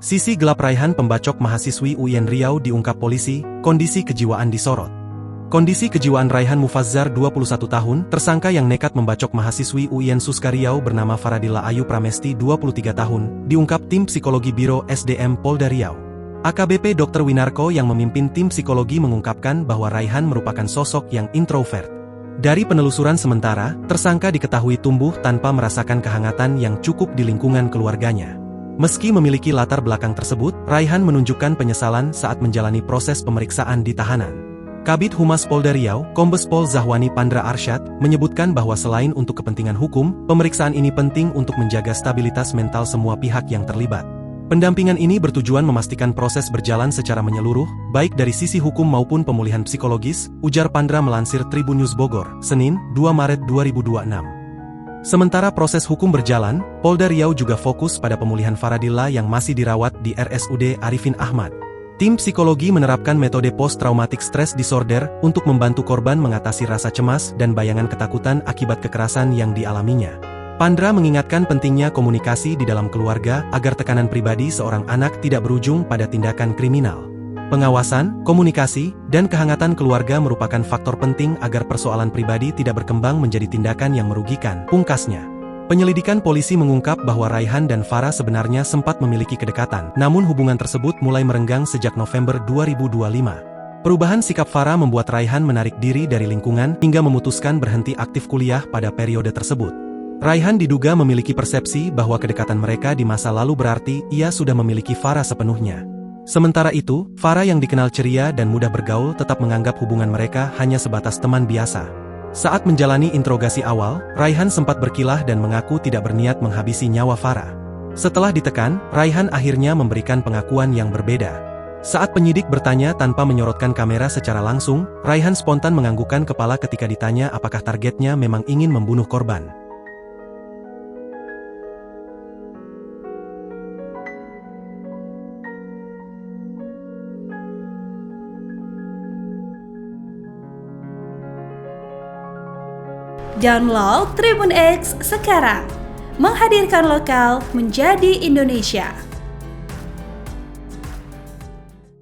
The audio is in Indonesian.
Sisi gelap Raihan pembacok mahasiswi UIN Riau diungkap polisi, kondisi kejiwaan disorot. Kondisi kejiwaan Raihan Mufazzar 21 tahun, tersangka yang nekat membacok mahasiswi UIN Suska Riau bernama Faradilla Ayu Pramesti 23 tahun, diungkap tim psikologi Biro SDM Polda Riau. AKBP Dr. Winarko yang memimpin tim psikologi mengungkapkan bahwa Raihan merupakan sosok yang introvert. Dari penelusuran sementara, tersangka diketahui tumbuh tanpa merasakan kehangatan yang cukup di lingkungan keluarganya. Meski memiliki latar belakang tersebut, Raihan menunjukkan penyesalan saat menjalani proses pemeriksaan di tahanan. Kabid Humas Polda Riau, Kombes Pol Zahwani Pandra Arsyad, menyebutkan bahwa selain untuk kepentingan hukum, pemeriksaan ini penting untuk menjaga stabilitas mental semua pihak yang terlibat. Pendampingan ini bertujuan memastikan proses berjalan secara menyeluruh, baik dari sisi hukum maupun pemulihan psikologis, ujar Pandra melansir Tribun News Bogor, Senin, 2 Maret 2026. Sementara proses hukum berjalan, Polda Riau juga fokus pada pemulihan Faradilla yang masih dirawat di RSUD Arifin Ahmad. Tim psikologi menerapkan metode post-traumatic stress disorder untuk membantu korban mengatasi rasa cemas dan bayangan ketakutan akibat kekerasan yang dialaminya. Pandra mengingatkan pentingnya komunikasi di dalam keluarga agar tekanan pribadi seorang anak tidak berujung pada tindakan kriminal. Pengawasan, komunikasi, dan kehangatan keluarga merupakan faktor penting agar persoalan pribadi tidak berkembang menjadi tindakan yang merugikan, pungkasnya. Penyelidikan polisi mengungkap bahwa Raihan dan Farah sebenarnya sempat memiliki kedekatan, namun hubungan tersebut mulai merenggang sejak November 2025. Perubahan sikap Farah membuat Raihan menarik diri dari lingkungan hingga memutuskan berhenti aktif kuliah pada periode tersebut. Raihan diduga memiliki persepsi bahwa kedekatan mereka di masa lalu berarti ia sudah memiliki Farah sepenuhnya. Sementara itu, Farah yang dikenal ceria dan mudah bergaul tetap menganggap hubungan mereka hanya sebatas teman biasa. Saat menjalani interogasi awal, Raihan sempat berkilah dan mengaku tidak berniat menghabisi nyawa Farah. Setelah ditekan, Raihan akhirnya memberikan pengakuan yang berbeda. Saat penyidik bertanya tanpa menyorotkan kamera secara langsung, Raihan spontan menganggukkan kepala ketika ditanya apakah targetnya memang ingin membunuh korban. Download Tribun X sekarang, menghadirkan lokal menjadi Indonesia.